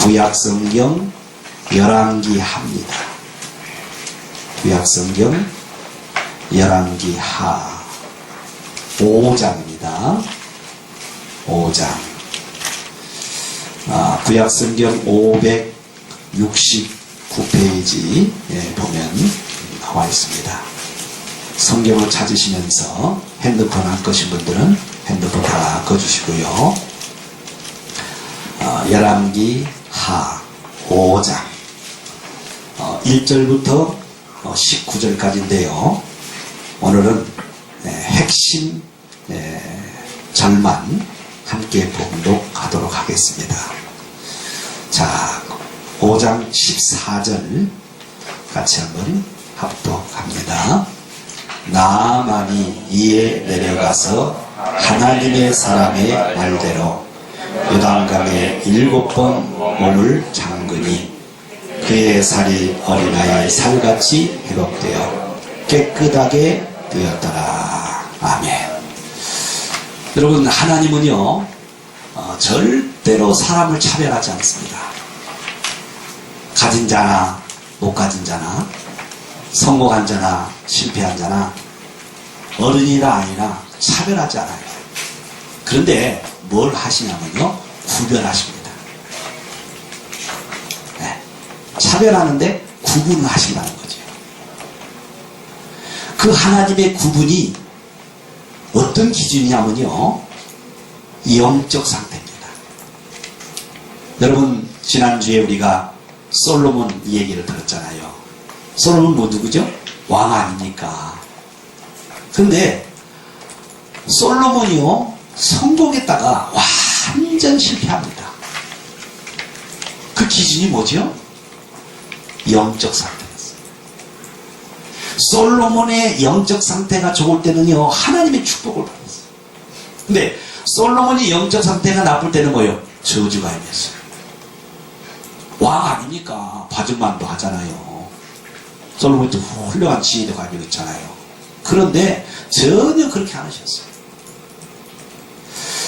구약성경 열왕기 하입니다. 구약성경 열왕기 하 5장입니다. 5장. 구약성경 569페이지 보면 나와 있습니다. 성경을 찾으시면서 핸드폰 안 끄신 분들은 핸드폰 다 꺼주시고요. 열왕기 하 5장 1절부터 19절까지인데요. 오늘은 핵심 절만 함께 봉독하도록 하겠습니다. 자, 5장 14절 같이 한번 합독합니다. 나아만이 이에 내려가서 하나님의 사람의 말대로 요단강에 7번 몸을 잠그니 그의 살이 어린아이의 살같이 회복되어 깨끗하게 되었더라. 아멘. 여러분, 하나님은요 절대로 사람을 차별하지 않습니다. 가진 자나 못 가진 자나 성공한 자나 실패한 자나 어른이나 아니나 차별하지 않아요. 그런데 뭘 하시냐면요 구별하십니다. 차별하는데 구분을 하신다는 거죠. 그 하나님의 구분이 어떤 기준이냐면요 영적 상태입니다. 여러분, 지난주에 우리가 솔로몬 얘기를 들었잖아요. 솔로몬 뭐 누구죠? 왕 아닙니까? 근데 솔로몬이요 성공했다가 완전 실패합니다. 그 기준이 뭐죠? 영적 상태였어요. 솔로몬의 영적 상태가 좋을 때는요 하나님의 축복을 받았어요. 근데 솔로몬이 영적 상태가 나쁠 때는 뭐예요? 저주가 임했어요. 왕 아닙니까? 봐준만도 하잖아요. 솔로몬도 훌륭한 지혜도 가지고 있잖아요. 그런데 전혀 그렇게 안 하셨어요.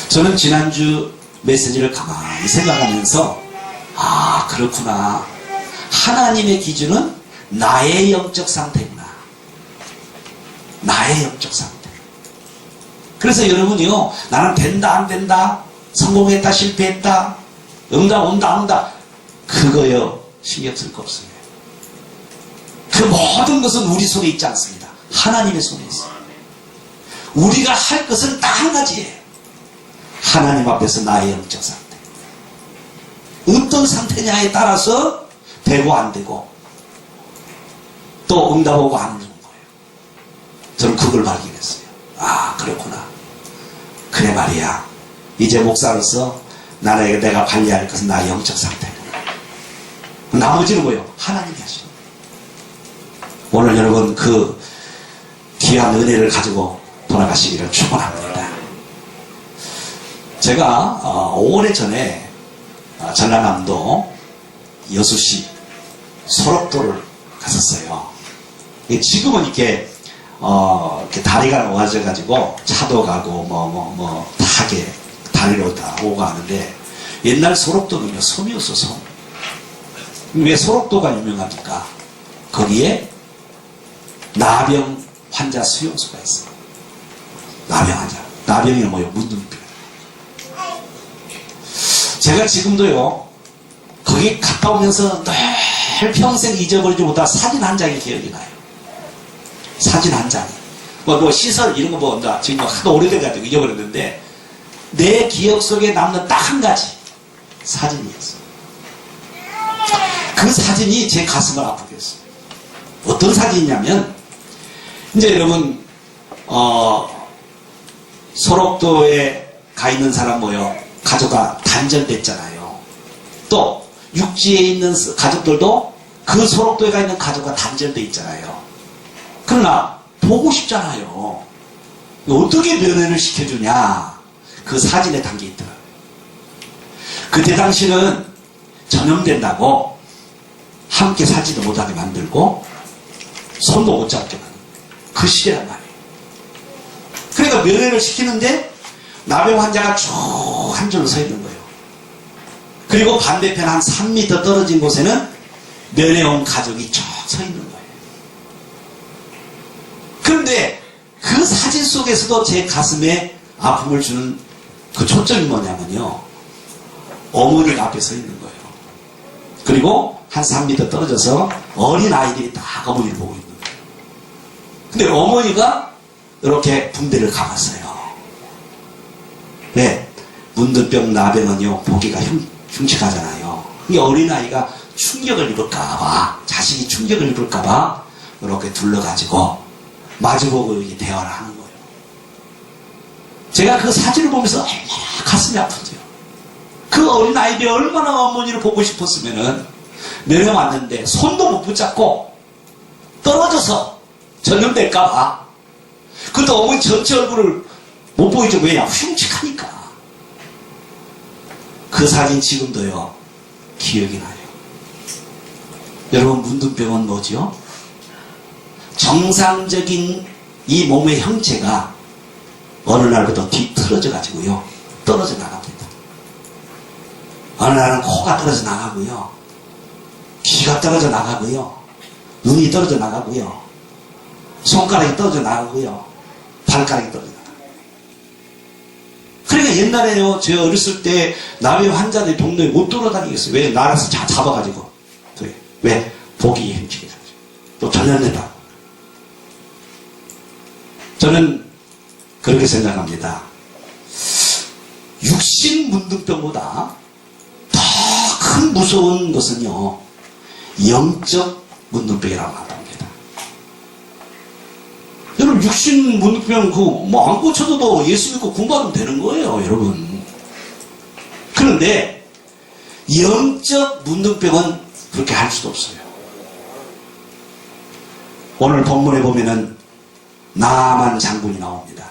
저는 지난주 메시지를 가만히 생각하면서 그렇구나. 하나님의 기준은 나의 영적 상태구나. 나의 영적 상태. 그래서 여러분이요 나는 된다 안 된다 성공했다 실패했다 응답 온다 안 온다 그거요 신경 쓸 거 없어요. 그 모든 것은 우리 손에 있지 않습니다. 하나님의 손에 있어요. 우리가 할 것은 딱 한 가지예요. 하나님 앞에서 나의 영적 상태. 어떤 상태냐에 따라서 되고 안 되고 또 응답 오고 안 오는 거예요. 저는 그걸 발견했어요. 그렇구나. 그래 말이야. 이제 목사로서 내가 관리할 것은 나의 영적 상태구나. 나머지는 뭐예요? 하나님이 하시는 거예요. 오늘 여러분 그 귀한 은혜를 가지고 돌아가시기를 축원합니다. 제가 오래전에 전라남도 여수시 소록도를 갔었어요. 지금은 이렇게 다리가 놓아져가지고 차도 가고 다게 다리로 다 오고 하는데 옛날 소록도는요 섬이었어. 섬. 왜 소록도가 유명합니까? 거기에 나병 환자 수용소가 있어요. 나병 환자. 나병이 뭐예요? 문둥병. 제가 지금도요 거기 갔다 오면서 늘 평생 잊어버리지 못한 사진 한 장이 기억이 나요. 사진 한 장이. 시설 이런 거 지금 하도 오래돼가지고 잊어버렸는데 내 기억 속에 남는 딱 한 가지 사진이었어요. 그 사진이 제 가슴을 아프게 했어요. 어떤 사진이냐면 이제 여러분 소록도에 가 있는 사람 뭐요? 가족과 단절됐잖아요. 또 육지에 있는 가족들도 그 소록도에 가 있는 가족과 단절돼 있잖아요. 그러나 보고 싶잖아요. 어떻게 면회를 시켜주냐. 그 사진에 담겨 있더라고요. 그때 당시는 전염된다고 함께 살지도 못하게 만들고 손도 못 잡게 만들고 그 시대란 말이에요. 그러니까 면회를 시키는데 나병 환자가 쭉 한 줄로 서 있는 거예요. 그리고 반대편 한 3m 떨어진 곳에는 면회 온 가족이 쭉 서 있는 거예요. 그런데 그 사진 속에서도 제 가슴에 아픔을 주는 그 초점이 뭐냐면요. 어머니가 앞에 서 있는 거예요. 그리고 한 3m 떨어져서 어린 아이들이 딱 어머니를 보고 있는 거예요. 근데 어머니가 이렇게 붕대를 감았어요. 왜? 문둥병 나병은요, 보기가 흉측하잖아요. 이 어린아이가 충격을 입을까봐, 자식이 충격을 입을까봐, 이렇게 둘러가지고, 마주보고 이렇게 대화를 하는 거예요. 제가 그 사진을 보면서 얼마나 가슴이 아픈지요. 그 어린아이들이 얼마나 어머니를 보고 싶었으면은, 내려왔는데, 손도 못 붙잡고, 떨어져서 전염될까봐, 그것도 어머니 전체 얼굴을 못 보이죠. 왜냐? 흉측하니까. 그 사진 지금도요, 기억이 나요. 여러분, 문둥병은 뭐지요? 정상적인 이 몸의 형체가 어느 날부터 뒤틀어져 가지고요, 떨어져 나갑니다. 어느 날은 코가 떨어져 나가고요, 귀가 떨어져 나가고요, 눈이 떨어져 나가고요, 손가락이 떨어져 나가고요, 발가락이 떨어져 나가고요. 그러니까 옛날에요, 제가 어렸을 때 나비 환자들이 동네에 못 돌아다니겠어요. 왜? 나라서 잡아가지고. 왜? 보기 힘들게가지고. 또 전염된다. 저는 그렇게 생각합니다. 육신 문둥병보다 더 큰 무서운 것은요, 영적 문둥병이라고 합니다. 여러분, 육신 문둥병 뭐 안 고쳐도 예수 믿고 구원받으면 되는 거예요, 여러분. 그런데 영적 문둥병은 그렇게 할 수도 없어요. 오늘 본문에 보면은 나만 장군이 나옵니다.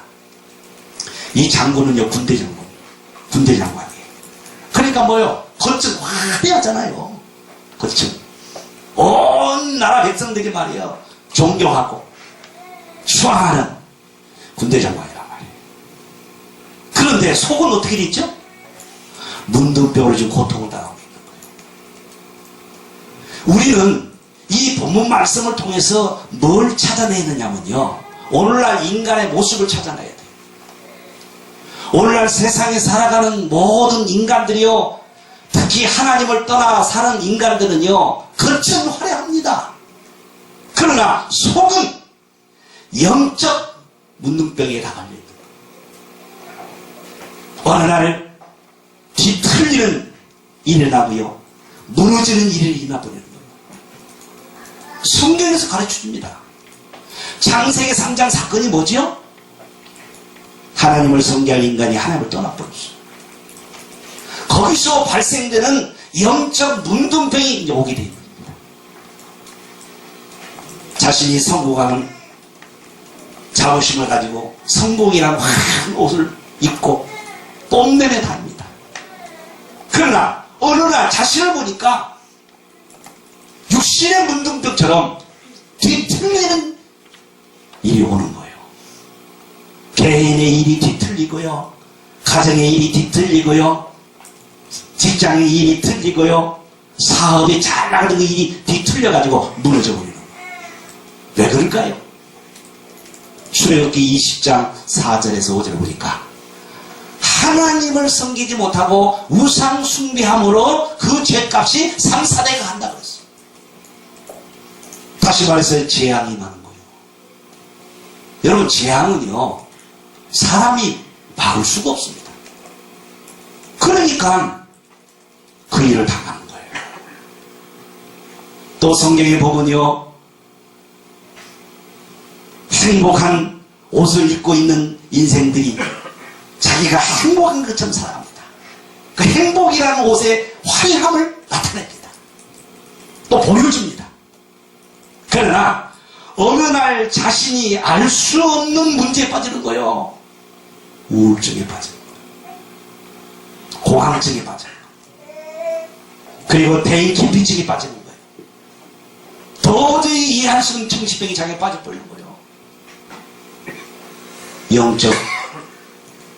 이 장군은요, 군대 장관이에요. 그러니까 뭐요? 거층 화려하잖아요. 거층. 온 나라 백성들이 말이에요, 존경하고 추앙하는 군대 장관이란 말이에요. 그런데 속은 어떻게 됐죠? 문둥병으로 지금 고통을 당하고 있는 거예요. 우리는 이 본문 말씀을 통해서 뭘 찾아내느냐면요, 오늘날 인간의 모습을 찾아내야 돼요. 오늘날 세상에 살아가는 모든 인간들이요, 특히 하나님을 떠나 사는 인간들은요, 겉은 화려합니다. 그러나 속은 영적 문둥병에 다 걸려있는 거예요. 어느 날 뒤틀리는 일이 일어나고요, 무너지는 일이 일어나버리는 거예요. 성경에서 가르쳐줍니다. 창세기 3장 사건이 뭐죠? 하나님을 섬기할 인간이 하나님을 떠나버렸어요. 거기서 발생되는 영적 문둥병이 이제 오게 됩니다. 자신이 성공하는 자부심을 가지고 성공이라는 화려한 옷을 입고 뽐내며 다닙니다. 그러나 어느 날 자신을 보니까 육신의 문둥병처럼 뒤틀리는 일이 오는 거예요. 개인의 일이 뒤틀리고요, 가정의 일이 뒤틀리고요, 직장의 일이 틀리고요, 사업이 잘 나가는 일이 뒤틀려가지고 무너져 버리는 거예요. 왜 그럴까요? 출애굽기 20장 4절에서 5절을 보니까 하나님을 섬기지 못하고 우상 숭배함으로 그 죄값이 3, 4대가 한다 그랬어요. 다시 말해서 재앙이 나는 거예요. 여러분, 재앙은요, 사람이 막을 수가 없습니다. 그러니까 그 일을 당하는 거예요. 또 성경에 보면요, 행복한 옷을 입고 있는 인생들이 자기가 행복한 것처럼 살아갑니다. 그 행복이라는 옷의 화려함을 나타냅니다. 또 보여줍니다. 그러나 어느 날 자신이 알 수 없는 문제에 빠지는 거예요. 우울증에 빠지는 거예요. 공황증에 빠지는 거예요. 그리고 대인기피증에 빠지는 거예요. 도저히 이해할 수 없는 정신병이 자기가 빠져버리는 거예요. 영적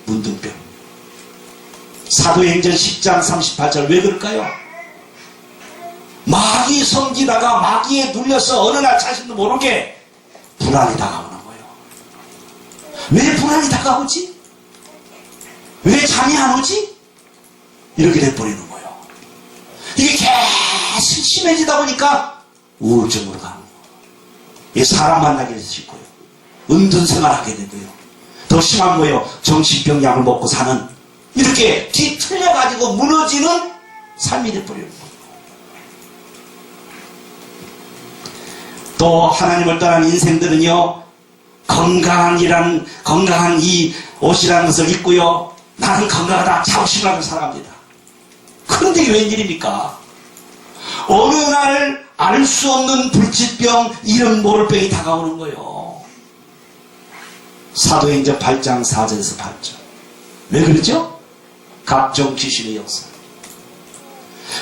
문둥병. 사도행전 10장 38절 왜 그럴까요? 마귀 섬기다가 마귀에 눌려서 어느 날 자신도 모르게 불안이 다가오는 거예요. 왜 불안이 다가오지? 왜 잠이 안 오지? 이렇게 돼버리는 거예요. 이게 계속 심해지다 보니까 우울증으로 가는 거예요. 이게 사람 만나게 되고요. 은둔 생활하게 되고요. 더 심한 거예요. 정신병 약을 먹고 사는 이렇게 뒤틀려가지고 무너지는 삶이 돼버리는 거예요. 또 하나님을 떠난 인생들은요, 건강한 이 옷이라는 것을 입고요, 나는 건강하다 자부심을 살아갑니다. 그런데 이게 웬일입니까? 어느 날 알 수 없는 불치병, 이런 모를병이 다가오는 거예요. 사도행전 8장 4절에서 8절. 왜 그러죠? 각종 귀신의 역사.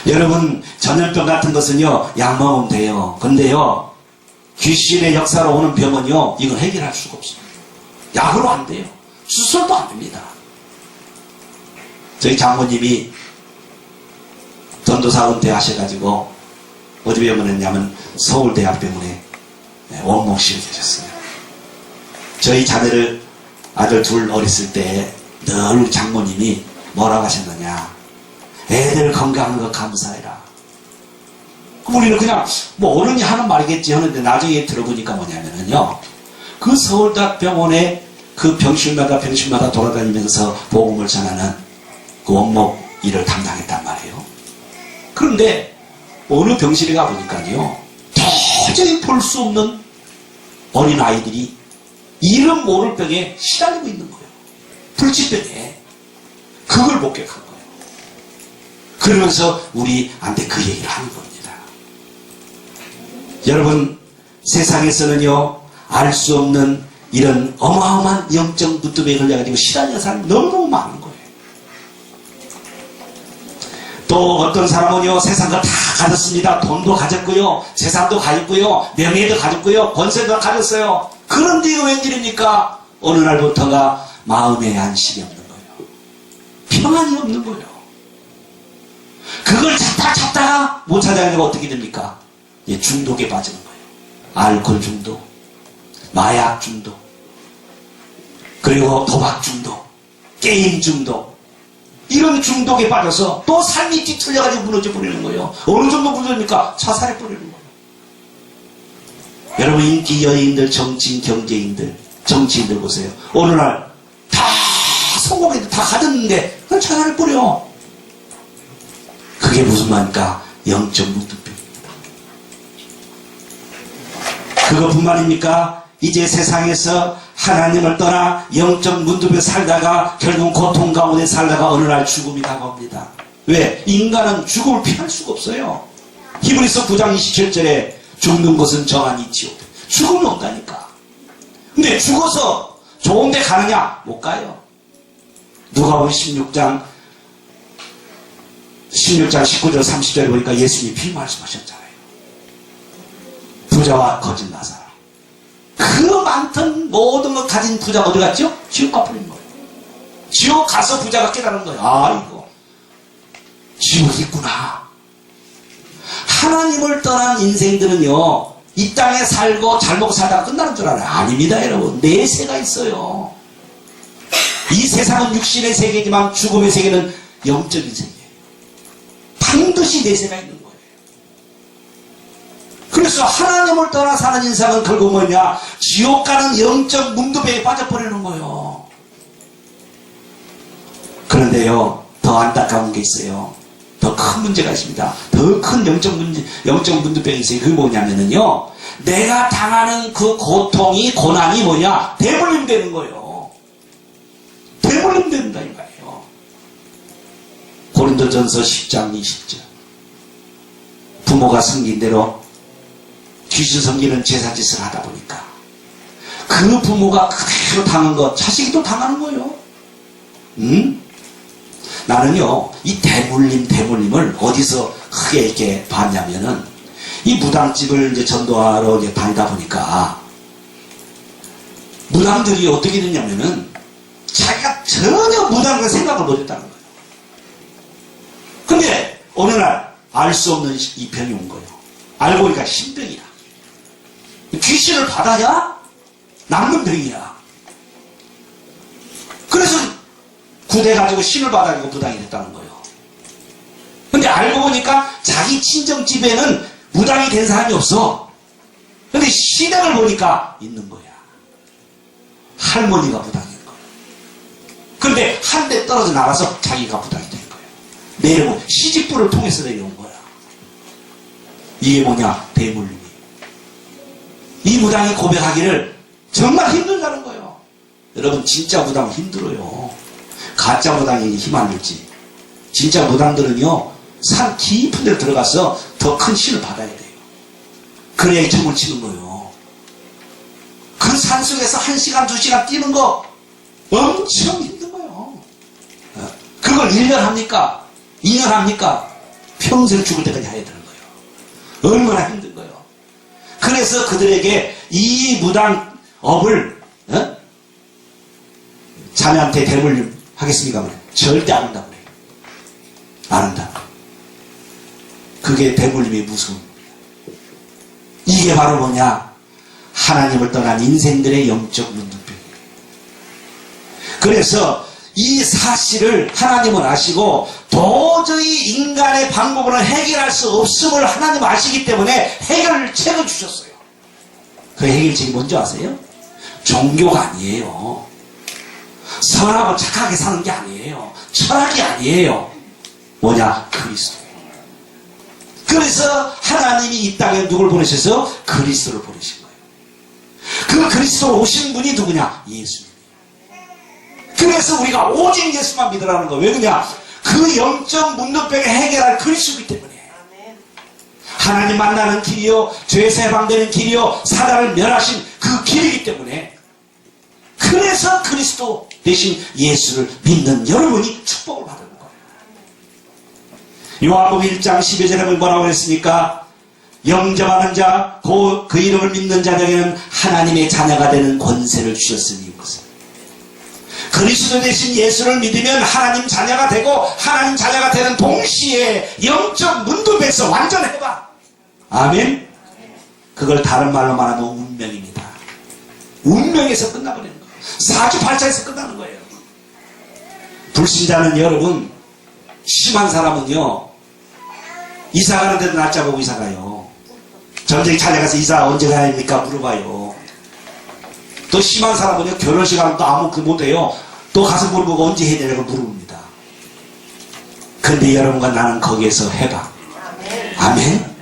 여러분, 전염병 같은 것은요, 약 먹으면 돼요. 근데요, 귀신의 역사로 오는 병은요, 이건 해결할 수가 없어요. 약으로 안 돼요. 수술도 안 됩니다. 저희 장모님이 전도사 은퇴하셔가지고 어디 병원에 했냐면 서울대학병원에 원목실에 계셨어요. 저희 자매를 아들 둘 어렸을 때 늘 장모님이 뭐라고 하셨느냐, 애들 건강한 거 감사해라. 우리는 그냥 뭐 어른이 하는 말이겠지 하는데 나중에 들어보니까 뭐냐면은요, 그 서울대학병원에 그 병실마다 돌아다니면서 복음을 전하는 그 원목 일을 담당했단 말이에요. 그런데 어느 병실에 가보니까요, 도저히 볼 수 없는 어린 아이들이 이름 모를 병에 시달리고 있는 거예요. 불치병에. 그걸 목격한 거예요. 그러면서 우리한테 그 얘기를 하는 겁니다. 여러분, 세상에서는요, 알 수 없는 이런 어마어마한 영적 무뚝에 걸려가지고 시달리는 사람이 너무너무 많은 거예요. 또 어떤 사람은요, 세상 거 다 가졌습니다. 돈도 가졌고요, 재산도 가졌고요, 명예도 가졌고요, 권세도 가졌어요. 그런데 이거 웬일입니까? 어느 날부터가 마음에 안식이 없는 거예요. 평안이 없는 거예요. 그걸 찾다가 못 찾아내면 어떻게 됩니까? 중독에 빠지는 거예요. 알코올 중독, 마약 중독, 그리고 도박 중독, 게임 중독, 이런 중독에 빠져서 또 삶이 뒤틀려가지고 무너져 버리는 거예요. 어느 정도 무너집니까? 자살해 버리는 거예요. 여러분, 인기 여인들, 정치인, 경제인들, 정치인들 보세요. 어느 날 다 성공해도 다 가졌는데 그걸 자살해 버려. 그게 무슨 말입니까? 영적 무뚝병입니다. 그것뿐만입니까? 이제 세상에서 하나님을 떠나 영적 문두병에 살다가 결국 고통 가운데 살다가 어느 날 죽음이 다가옵니다. 왜? 인간은 죽음을 피할 수가 없어요. 히브리서 9장 27절에 죽는 것은 정한 이치요. 죽음이 온다니까. 근데 죽어서 좋은 데 가느냐? 못 가요. 누가복음 16장 19절 30절에 보니까 예수님이 비 말씀하셨잖아요. 부자와 거짓 나사로. 그 많던 모든 걸 가진 부자가 어디 갔죠? 지옥 가버린 거예요. 지옥 가서 부자가 깨달은 거예요. 아, 이거 지옥이 있구나. 하나님을 떠난 인생들은요, 이 땅에 살고 잘 먹고 살다가 끝나는 줄 알아요. 아닙니다, 여러분. 내세가 있어요. 이 세상은 육신의 세계지만 죽음의 세계는 영적인 세계예요. 반드시 내세가 있는 거예요. 그래서 하나님을 떠나 사는 인생은 결국 뭐냐? 지옥 가는 영적 문두병에 빠져버리는 거예요. 그런데요, 더 안타까운 게 있어요. 더 큰 문제가 있습니다. 더 큰 영적 문두병이 있어요. 그게 뭐냐면요, 내가 당하는 그 고통이, 고난이 뭐냐? 대물림 되는 거예요. 대물림 된다 이 말이에요. 고린도전서 10장 20절. 부모가 섬긴 대로 귀신 섬기는 제사짓을 하다 보니까 그 부모가 그대로 당한 것, 자식이 또 당하는 거예요. 나는요, 이 대물림을 어디서 크게 이렇게 봤냐면은, 이 무당집을 이제 전도하러 이제 다니다 보니까, 무당들이 어떻게 됐냐면은, 자기가 전혀 무당과 생각을 못 했다는 거예요. 근데 어느 날 알 수 없는 이 병이 온 거예요. 알고 보니까 신병이야. 귀신을 받아야 낫는 병이야. 그래서 구대 가지고 신을 받아가지고 무당이 됐다는 거예요. 근데 알고 보니까 자기 친정집에는 무당이 된 사람이 없어. 근데 시댁을 보니까 있는 거야. 할머니가 무당인 거야. 근데 한 대 떨어져 나가서 자기가 무당이 된 거야. 내려온 시집부를 통해서 내려온 거야. 이게 뭐냐? 대물림이. 이 무당이 고백하기를 정말 힘들다는 거예요. 여러분, 진짜 무당은 힘들어요. 가짜 무당이 힘 안 들지. 진짜 무당들은요, 산 깊은 데로 들어가서 더 큰 신을 받아야 돼요. 그래야 이 점을 치는 거예요. 그 산 속에서 1시간, 2시간 뛰는 거 엄청 힘든 거예요. 그걸 1년 합니까? 2년 합니까? 평생 죽을 때까지 해야 되는 거예요. 얼마나 힘든 거예요. 그래서 그들에게 이 무당업을 자네한테 대물림 하겠습니까? 절대 안 한다고 그래요. 안 한다. 그게 대물림의 무서움입니다. 이게 바로 뭐냐? 하나님을 떠난 인생들의 영적 문둥병이에요. 그래서 이 사실을 하나님은 아시고 도저히 인간의 방법으로는 해결할 수 없음을 하나님 아시기 때문에 해결책을 주셨어요. 그 해결책이 뭔지 아세요? 종교가 아니에요. 선하고 착하게 사는 게 아니에요. 철학이 아니에요. 뭐냐? 그리스도예요. 그래서 하나님이 이 땅에 누굴 보내셔서 그리스도를 보내신 거예요. 그 그리스도로 오신 분이 누구냐? 예수님. 그래서 우리가 오직 예수만 믿으라는 거예요. 왜 그러냐? 그 영적 문둥병을 해결할 그리스도이기 때문에. 하나님 만나는 길이요, 죄에서 해방되는 길이요, 사단을 멸하신 그 길이기 때문에. 그래서 그리스도 대신 예수를 믿는 여러분이 축복을 받는 거예요. 요한복음 1장 12절에 뭐라고 했습니까? 영접하는 자, 그 이름을 믿는 자에게는 하나님의 자녀가 되는 권세를 주셨으니 이것은. 그리스도 대신 예수를 믿으면 하나님 자녀가 되고 하나님 자녀가 되는 동시에 영적 문둥병에서 완전 해방. 아멘. 그걸 다른 말로 말하면 운명입니다. 운명에서 끝나버리는 거예요. 사주팔자에서 끝나는 거예요. 불신자는 여러분, 심한 사람은요, 이사 가는데도 날짜 보고 이사 가요. 전쟁이 찾아가서 이사 언제 가야 합니까? 물어봐요. 또 심한 사람은요, 결혼식 하면 또 아무 그 못해요. 또 가서 물어보고 언제 해야 되냐고 물어봅니다. 근데 여러분과 나는 거기에서 해봐. 아멘.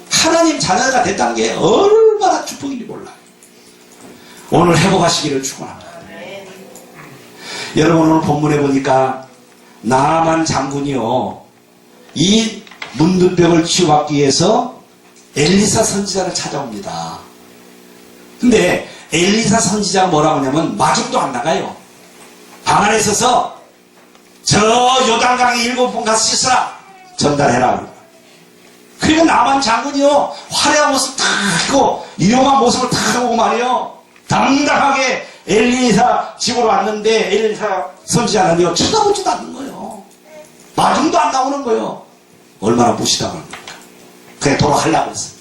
하나님 자녀가 됐다는 게 얼마나 축복인지 몰라요. 오늘 회복하시기를 축원합니다. 여러분, 오늘 본문에 보니까 나만 장군이요, 이 문둥병을 치유받기 위해서 엘리사 선지자를 찾아옵니다. 근데 엘리사 선지자가 뭐라고 하냐면 마중도 안 나가요. 방 안에 있어서 저 요단강에 7번 가서 씻으라 전달해라. 그리고 나만 장군이요, 화려한 모습 탁 하고 위험한 모습을 탁 하고 말이요, 당당하게 엘리사 집으로 왔는데 엘리사 선지자는요, 쳐다보지도 않는 거예요. 마중도 안 나오는 거예요. 얼마나 무시당합니까? 그냥 돌아가려고 했어요.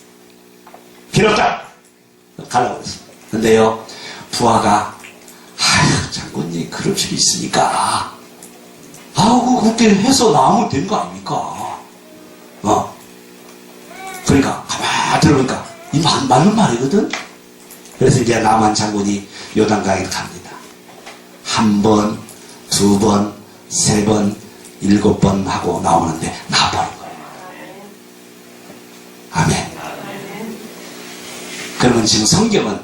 필요 없다 가려고 했어요. 근데요, 부하가 아휴, 장군님 그럴 필요 있으니까 그렇게 해서 나오면 된 거 아닙니까? 그러니까 가만히 들어보니까 이 맞는 말이거든. 그래서 이제 나만 장군이 요단강에 갑니다. 1번, 2번, 3번, 7번 하고 나오는데 나와버린 거예요. 아멘. 그러면 지금 성경은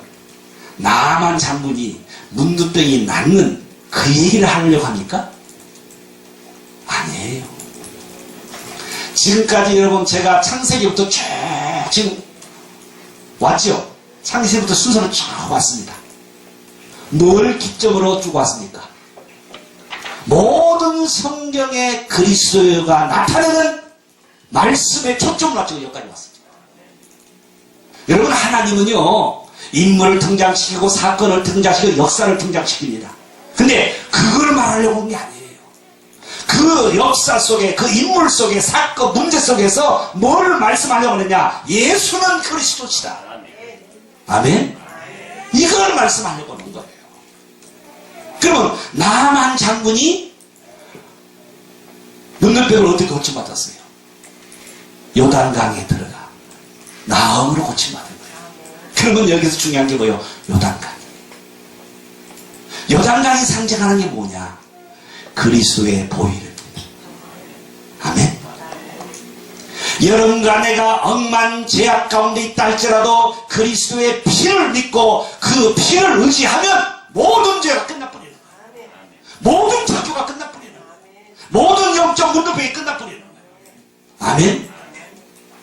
나만 장군이 문둥병이 낫는 그 얘기를 하려고 합니까? 아니에요. 지금까지 여러분 제가 창세기부터 쭉 지금 왔죠? 창세기부터 순서로 쭉 왔습니다. 뭘 기점으로 쭉 왔습니까? 모든 성경의 그리스도가 나타내는 말씀에 초점을 맞추고 여기까지 왔습니다. 여러분, 하나님은요, 인물을 등장시키고 사건을 등장시키고 역사를 등장시킵니다. 근데 그걸 말하려고 한 게 아니에요. 그 역사 속에, 그 인물 속에, 사건, 문제 속에서 뭐를 말씀하려고 하느냐? 예수는 그리스도시다. 아멘? 이걸 말씀하려고 하는 거예요. 그러면 나만 장군이 눈물병을 어떻게 고침받았어요? 요단강에 들어가 나음으로 고침받은 거예요. 그러면 여기서 중요한 게 뭐예요? 요단강. 요단강이 상징하는 게 뭐냐? 그리스도의 보혈입니다. 아멘. 여러분과 내가 억만 죄악 가운데 있다 할지라도 그리스도의 피를 믿고 그 피를 의지하면 모든 죄가 끝나버리는 거예요. 모든 저주가 끝나버리는 거예요. 모든 영적 문도병이 끝나버리는 거예요. 아멘.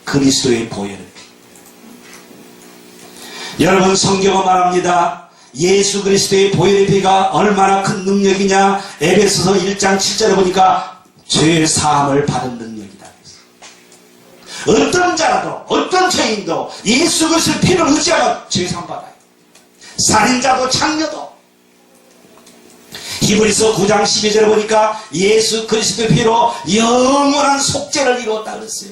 그리스도의 보혈의 피. 여러분, 성경은 말합니다. 예수 그리스도의 보혈의 피가 얼마나 큰 능력이냐? 에베소서 1장 7절에 보니까 죄 사함을 받은 능력이다. 어떤 자라도 어떤 죄인도 예수 그리스도의 피를 의지하면 죄 사함 받아요. 살인자도 창녀도. 히브리서 9장 12절에 보니까 예수 그리스도의 피로 영원한 속죄를 이루었다 그랬어요.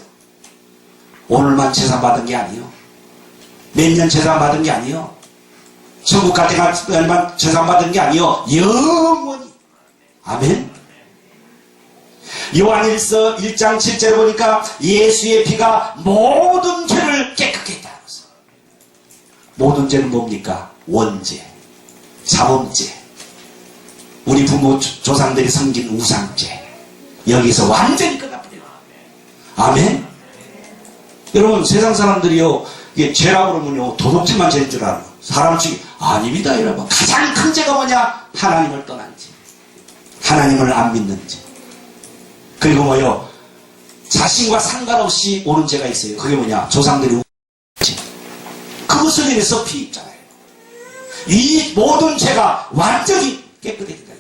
오늘만 재산 받은 게 아니요. 몇 년 재산 받은 게 아니요. 천국 갈 때만 재산 받은 게 아니요. 영원히. 아멘. 요한일서 1장 7절에 보니까 예수의 피가 모든 죄를 깨끗게 했다. 모든 죄는 뭡니까? 원죄, 자범죄, 우리 부모 조상들이 섬긴 우상죄, 여기서 완전히 끝나버려요. 아멘. 여러분, 세상 사람들이요, 이게 죄라고 그러면요, 도둑질만 죄인 줄 알아요. 사람 중에 아닙니다. 여러분, 가장 큰 죄가 뭐냐? 하나님을 떠난 죄, 하나님을 안 믿는 죄. 그리고 뭐요? 자신과 상관없이 오는 죄가 있어요. 그게 뭐냐? 조상들이 죄. 그것을 인해서 피 입잖아요. 이 모든 죄가 완전히 깨끗해진다.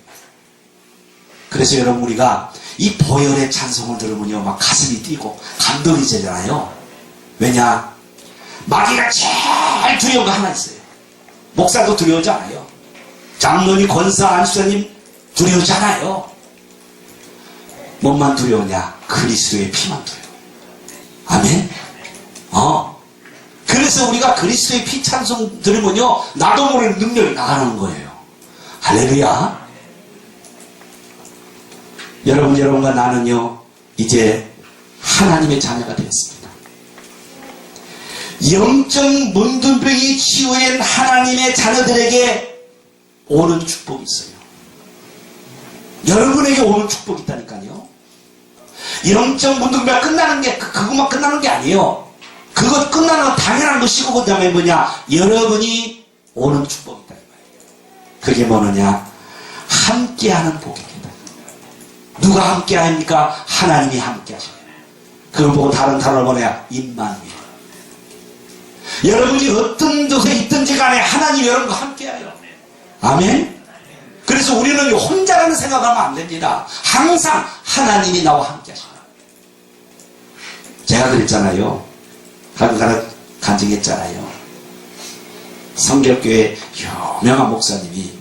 그래서 여러분, 우리가 이 보혈의 찬송을 들으면요, 막 가슴이 뛰고 감동이 되잖아요. 왜냐? 마귀가 제일 두려운 거 하나 있어요. 목사도 두려우지 않아요. 장로님, 권사, 안수사님 두려우지 않아요. 뭐만 두려우냐? 그리스도의 피만 두려워. 아멘? 그래서 우리가 그리스도의 피 찬송 들으면요, 나도 모르는 능력이 나가는 거예요. 할렐루야. 여러분과 나는요, 이제 하나님의 자녀가 되었습니다. 영적 문둥병이 치유된 하나님의 자녀들에게 오는 축복이 있어요. 여러분에게 오는 축복이 있다니까요. 영적 문둥병이 끝나는 게, 그것만 끝나는 게 아니에요. 그것 끝나는 건 당연한 것이고, 그 다음에 뭐냐? 여러분이 오는 축복이 있다. 그게 뭐느냐? 함께하는 복입니다. 누가 함께 합니까? 하나님이 함께 하셔요. 그걸 보고 다른 단어를 뭐냐? 임마누엘. 여러분이 어떤 곳에 있든지 간에 하나님이 여러분과 함께해요. 아멘? 그래서 우리는 혼자라는 생각하면 안 됩니다. 항상 하나님이 나와 함께 하셔요. 제가 그랬잖아요. 하나 간증했잖아요. 성결교회 유명한 목사님이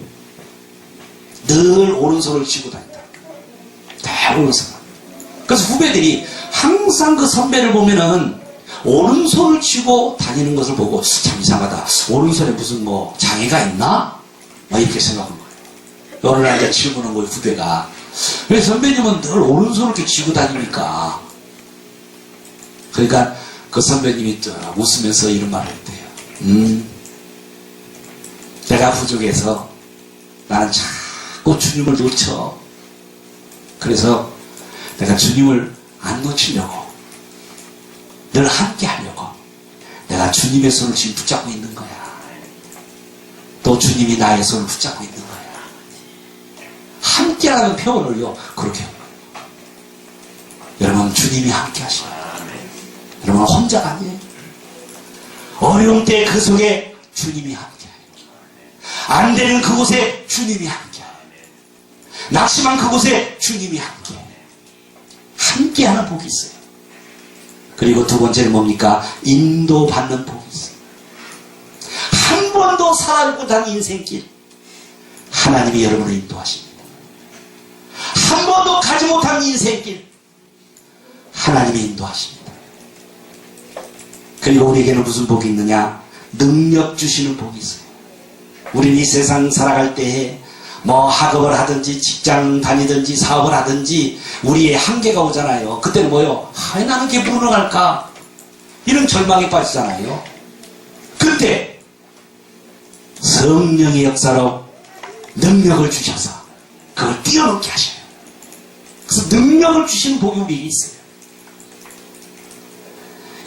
늘 오른손을 쥐고 다닌다. 늘 오른손. 그래서 후배들이 항상 그 선배를 보면은 오른손을 쥐고 다니는 것을 보고 참 이상하다. 오른손에 무슨 뭐 장애가 있나? 막 이렇게 생각한 거예요. 어느 날 이제 질문한 거예요, 후배가. 왜 선배님은 늘 오른손을 이렇게 쥐고 다니니까? 그러니까 그 선배님이 또 웃으면서 이런 말을 했대요. 내가 부족해서 나는 자꾸 주님을 놓쳐. 그래서 내가 주님을 안 놓치려고, 늘 함께 하려고 내가 주님의 손을 지금 붙잡고 있는 거야. 또 주님이 나의 손을 붙잡고 있는 거야. 함께라는 표현을요, 그렇게 해요. 여러분, 주님이 함께 하시는 거예요. 여러분, 혼자가 아니에요. 어려운 때 그 속에 주님이 함께해요. 안 되는 그곳에 주님이 함께해요. 낙심한 그곳에 주님이 함께해요. 함께하는 복이 있어요. 그리고 두 번째는 뭡니까? 인도받는 복이 있어요. 한 번도 살아보고 단 인생길 하나님이 여러분을 인도하십니다. 한 번도 가지 못한 인생길 하나님이 인도하십니다. 그리고 우리에게는 무슨 복이 있느냐? 능력 주시는 복이 있어요. 우리는 이 세상 살아갈 때에 뭐 학업을 하든지 직장 다니든지 사업을 하든지 우리의 한계가 오잖아요. 그때는 뭐요? 왜 나는 이렇게 불능할까? 이런 절망에 빠지잖아요. 그때 성령의 역사로 능력을 주셔서 그걸 뛰어넘게 하셔요. 그래서 능력을 주시는 복이 우리에게 있어요.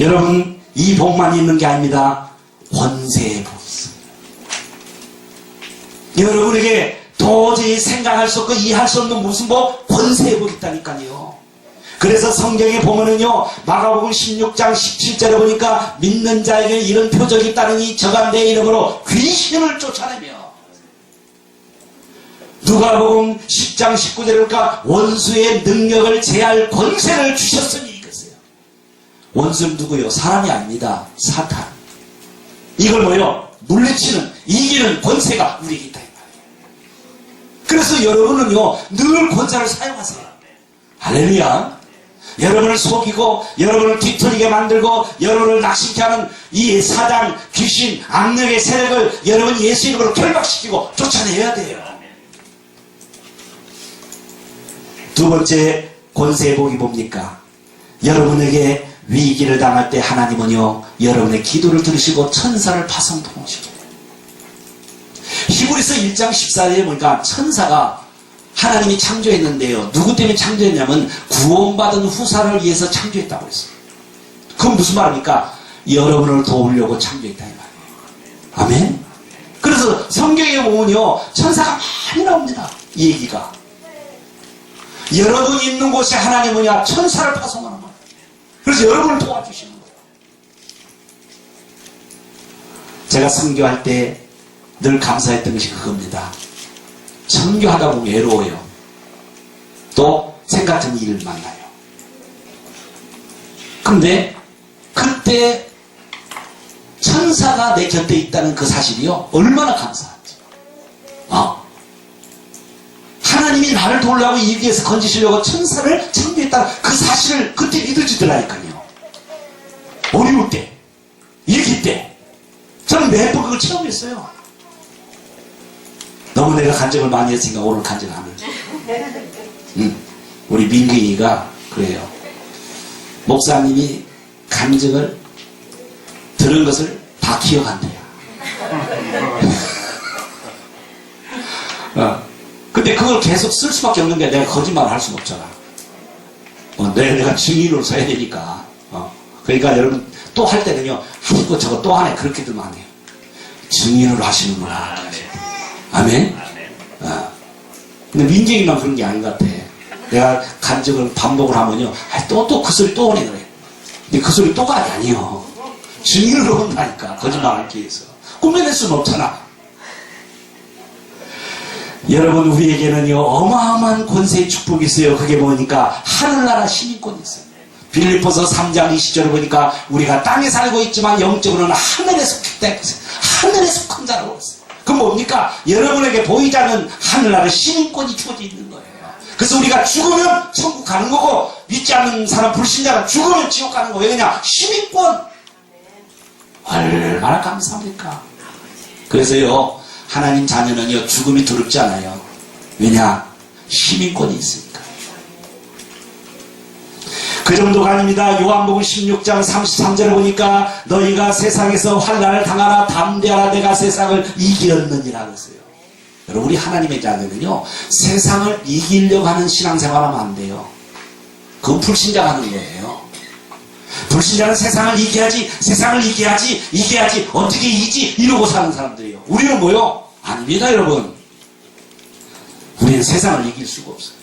여러분, 이 복만 있는 게 아닙니다. 권세의 복이 있어요. 여러분에게 도저히 생각할 수 없고 이해할 수 없는 무슨 복? 권세의 복이 있다니까요. 그래서 성경에 보면은요, 마가복음 16장 17절에 보니까 믿는 자에게 이런 표적이 있다느니 저가 내 이름으로 귀신을 쫓아내며, 누가복음 10장 19절에 보니까 원수의 능력을 제할 권세를 주셨으니 이것이에요. 원수는 누구요? 사람이 아닙니다. 사탄. 이걸 뭐요? 물리치는, 이기는 권세가 우리에게 있다. 그래서 여러분은요, 늘 권세를 사용하세요. 할렐루야. 여러분을 속이고, 여러분을 뒤틀리게 만들고, 여러분을 낙심케 하는 이 사단, 귀신, 악력의 세력을 여러분 예수 이름으로 결박시키고 쫓아내야 돼요. 두 번째 권세의 복이 뭡니까? 여러분에게 위기를 당할 때 하나님은요, 여러분의 기도를 들으시고 천사를 파송통시켜요. 히브리서 1장 14절에 보니까 천사가 하나님이 창조했는데요, 누구 때문에 창조했냐면 구원받은 후사를 위해서 창조했다고 했어요. 그건 무슨 말입니까? 여러분을 도우려고 창조했다 이 말이에요. 아멘. 그래서 성경에 보면요, 천사가 많이 나옵니다. 이 얘기가. 여러분이 있는 곳에 하나님은요, 천사를 파송하는 거예요. 그래서 여러분을 도와주시는 거예요. 제가 선교할 때 늘 감사했던 것이 그겁니다. 선교하다 보면 외로워요. 또 생 같은 일을 만나요. 근데 그때 천사가 내 곁에 있다는 그 사실이요, 얼마나 감사한지. 하나님이 나를 도우려고 이 위기에서 건지시려고 천사를 창조했다는 그 사실을 그때 믿어지더라니까요. 어려울 때, 위기 때 저는 매번 그걸 체험했어요. 너무 내가 간증을 많이 했으니까 오늘 간증 안 해요. 우리 민경이가 그래요. 목사님이 간증을 들은 것을 다 기억한대요. 근데 그걸 계속 쓸 수밖에 없는 게 내가 거짓말을 할 수는 없잖아. 내가 증인으로 써야 되니까. 그러니까 여러분 또 할 때는요, 이거 저거 또 하네 그렇게들 많이 해요. 증인으로 하시는구나. 아멘? 근데 민정이만 그런 게 아닌 것 같아. 내가 간증을 반복을 하면요, 또 그 소리 또 오네 그래. 근데 그 소리 또가 아니에요. 증인으로 온다니까. 거짓말 하기 위해서. 꾸며낼 수는 없잖아. 여러분, 우리에게는요, 어마어마한 권세의 축복이 있어요. 그게 뭐니까 하늘나라 시민권이 있어요. 빌립보서 3장 20절을 보니까 우리가 땅에 살고 있지만 영적으로는 하늘에 속했다 했어요. 하늘에 속한 자라고 했어요. 그건 뭡니까? 여러분에게 보이지 않는 하늘나라 시민권이 주어져 있는 거예요. 그래서 우리가 죽으면 천국 가는 거고, 믿지 않는 사람 불신자가 죽으면 지옥 가는 거예요. 왜냐? 시민권. 얼마나 감사합니까? 그래서요, 하나님 자녀는요, 죽음이 두렵지 않아요. 왜냐? 시민권이 있으니까. 그 정도가 아닙니다. 요한복음 16장 33절을 보니까 너희가 세상에서 환난을 당하나 담대하라, 내가 세상을 이겼느니라 그랬어요. 여러분, 우리 하나님의 자녀는요, 세상을 이기려고 하는 신앙생활하면 안 돼요. 그건 불신자가 하는 거예요. 불신자는 세상을 이겨야지, 세상을 이겨야지, 어떻게 이기지 이러고 사는 사람들이에요. 우리는 뭐요? 아닙니다, 여러분. 우리는 세상을 이길 수가 없어요.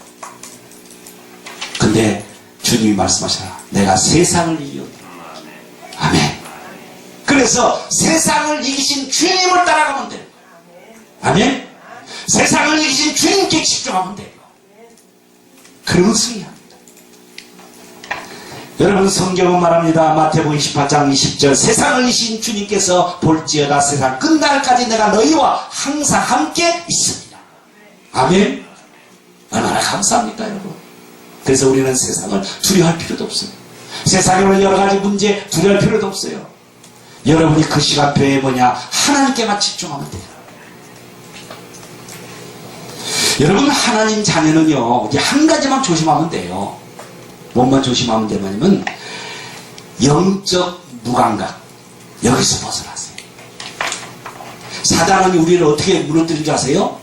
근데 주님이 말씀하시라, 내가 세상을 이겼다. 아멘. 그래서 세상을 이기신 주님을 따라가면 돼요. 아멘. 세상을 이기신 주님께 집중하면 돼요. 그러면 승리합니다. 여러분, 성경은 말합니다. 마태복음 28장 20절, 세상을 이기신 주님께서 볼지어다 세상 끝날까지 내가 너희와 항상 함께 있습니다. 아멘. 얼마나 감사합니까, 여러분? 그래서 우리는 세상을 두려워할 필요도 없어요. 세상에 오는 여러 가지 문제 두려워할 필요도 없어요. 여러분이 그 시간표에 뭐냐? 하나님께만 집중하면 돼요. 여러분, 하나님 자녀는요, 이제 한 가지만 조심하면 돼요. 뭐만 조심하면 되냐면, 영적 무감각. 여기서 벗어나세요. 사단은 우리를 어떻게 무너뜨린 줄 아세요?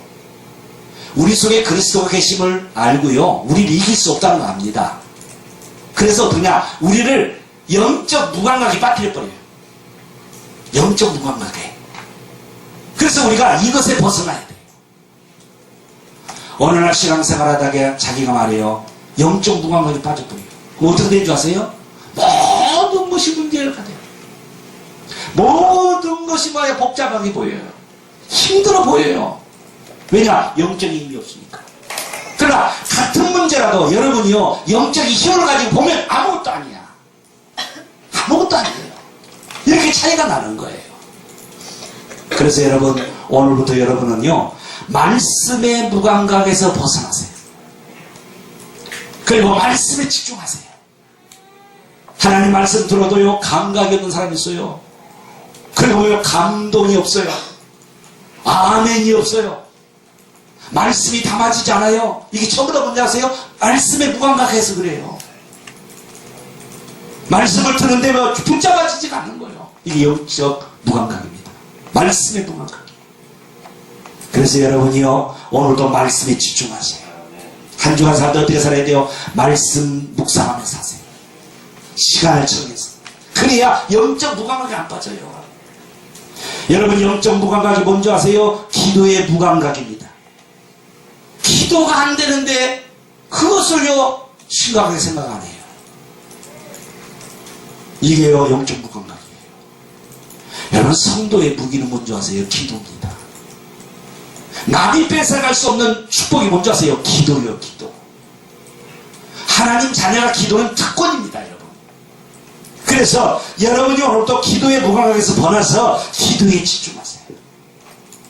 우리 속에 그리스도가 계심을 알고요, 우리를 이길 수 없다는 거 압니다. 그래서 어떠냐? 우리를 영적 무감각에 빠뜨려버려요. 영적 무감각에. 그래서 우리가 이것에 벗어나야 돼요. 어느 날 신앙생활하다가 자기가 말해요, 영적 무감각에 빠져버려요. 그럼 어떻게 되는 줄 아세요? 모든 것이 문제를 가져요. 모든 것이 뭐야? 복잡하게 보여요. 힘들어 보여요. 왜냐? 영적인 힘이 없으니까. 그러나 같은 문제라도 여러분이요, 영적인 힘을 가지고 보면 아무것도 아니야. 아무것도 아니에요. 이렇게 차이가 나는 거예요. 그래서 여러분, 오늘부터 여러분은요, 말씀의 무감각에서 벗어나세요. 그리고 말씀에 집중하세요. 하나님 말씀 들어도요, 감각이 없는 사람이 있어요. 그리고요, 감동이 없어요. 아멘이 없어요. 말씀이 담아지지 않아요. 이게 전부 다 뭔지 아세요? 말씀에 무감각해서 그래요. 말씀을 듣는데 뭐 붙잡아지지가 않는 거예요. 이게 영적 무감각입니다. 말씀에 무감각. 그래서 여러분이요, 오늘도 말씀에 집중하세요. 한 주간 살 때 어떻게 살아야 돼요? 말씀 묵상하며 사세요. 시간을 정해서. 그래야 영적 무감각이 안 빠져요. 여러분, 영적 무감각이 뭔지 아세요? 기도의 무감각입니다. 기도가 안 되는데 그것을요, 심각하게 생각 안 해요. 이게요, 영적 무감각이에요. 여러분, 성도의 무기는 뭔지 아세요? 기도입니다. 남이 뺏어갈 수 없는 축복이 뭔지 아세요? 기도요, 기도. 하나님 자녀가 기도는 특권입니다, 여러분. 그래서 여러분이 오늘도 기도의 무감각에서 벗어나서 기도에 집중하세요.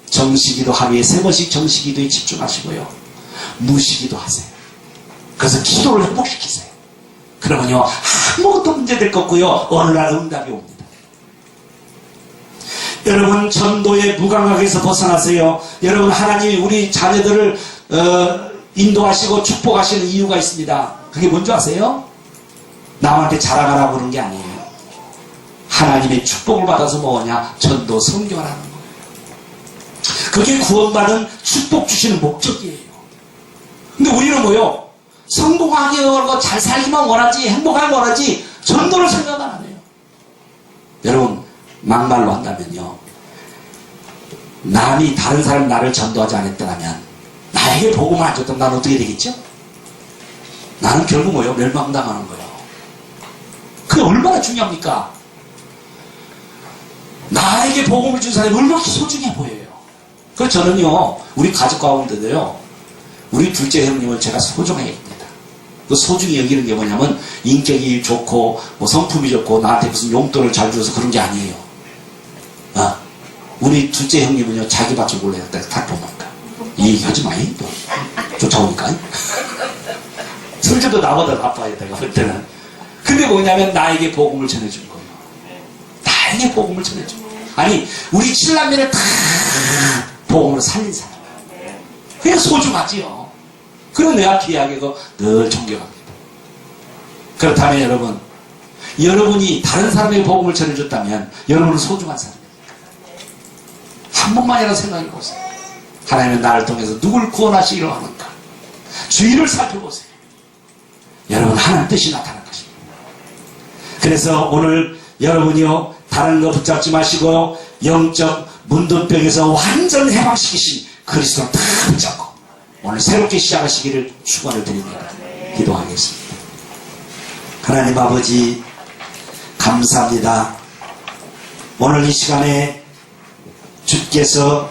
정시기도 하루에 3번씩 정시기도에 집중하시고요, 무시기도 하세요. 그래서 기도를 회복시키세요. 그러면요, 아무것도 문제될 것 없고요, 어느 날 응답이 옵니다. 여러분, 전도의 무감각에서 벗어나세요. 여러분, 하나님이 우리 자녀들을 인도하시고 축복하시는 이유가 있습니다. 그게 뭔지 아세요? 남한테 자랑하라고 그러는 게 아니에요. 하나님의 축복을 받아서 뭐냐? 전도 선교하라는 거예요. 그게 구원받은 축복 주시는 목적이에요. 근데 우리는 뭐요? 성공하고 잘 살기만 원하지, 행복하기 원하지, 전도를 생각 안 해요. 여러분, 막말로 한다면요, 남이 다른 사람 나를 전도하지 않았더라면, 나에게 복음을 안 줬다면 나는 어떻게 되겠죠? 나는 결국 뭐요? 멸망당하는 거예요. 그게 얼마나 중요합니까? 나에게 복음을 준 사람이 얼마나 소중해 보여요. 그래서 저는요, 우리 가족 가운데도요, 우리 둘째 형님을 제가 소중하게 여깁니다. 그 소중히 여기는 게 뭐냐면, 인격이 좋고 뭐 성품이 좋고 나한테 무슨 용돈을 잘 줘서 그런 게 아니에요. 우리 둘째 형님은요, 자기 밭을 몰래 다 보니까 이 얘기하지 마이, 쫓아오니까. 성질도 나보다 나빠요, 내가 볼 때는. 근데 뭐냐면, 나에게 복음을 전해준 거예요. 나에게 복음을 전해준 거예요. 아니, 우리 칠남매를 다 복음으로 살린 사람. 그게 소중하지요. 그럼 내가 귀하게 늘 존경합니다. 그렇다면 여러분, 여러분이 다른 사람에게 복음을 전해줬다면 여러분은 소중한 사람입니다. 한 번만이라도 생각해 보세요. 하나님은 나를 통해서 누굴 구원하시기로 하는가? 주의를 살펴보세요. 여러분, 하나님 뜻이 나타날 것입니다. 그래서 오늘 여러분이요, 다른 거 붙잡지 마시고 영적 문둥병에서 완전 해방시키신 그리스도를 다 붙잡고 오늘 새롭게 시작하시기를 축원을 드립니다. 기도하겠습니다. 하나님 아버지, 감사합니다. 오늘 이 시간에 주께서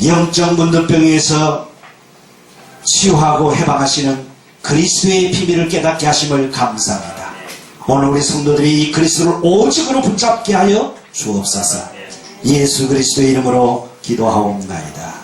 영적 문둥병에서 치유하고 해방하시는 그리스도의 비밀을 깨닫게 하심을 감사합니다. 오늘 우리 성도들이 이 그리스도를 오직으로 붙잡게 하여 주옵소서. 예수 그리스도의 이름으로 기도하옵나이다.